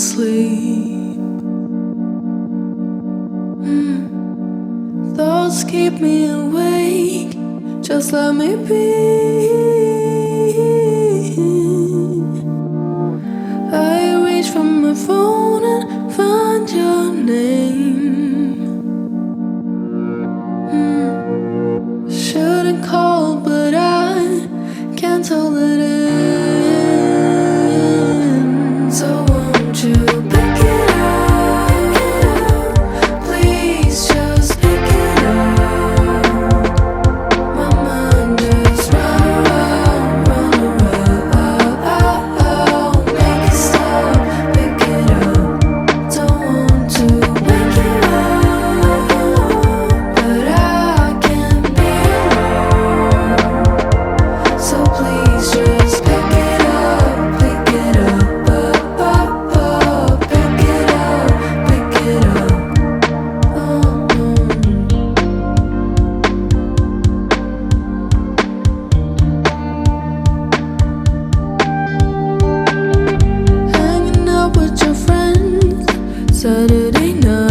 sleep. Thoughts keep me awake, just let me be. I reach for my phone and find your name. Shouldn't call, but I can't hold it in. So won't you pick it up? Please just pick it up. My mind just run around. Make it stop, pick it up. Don't want to wake you up, but I can't be alone. So please just pick it up, pick it up, pick it up, pick it up. Hanging out with your friends Saturday night.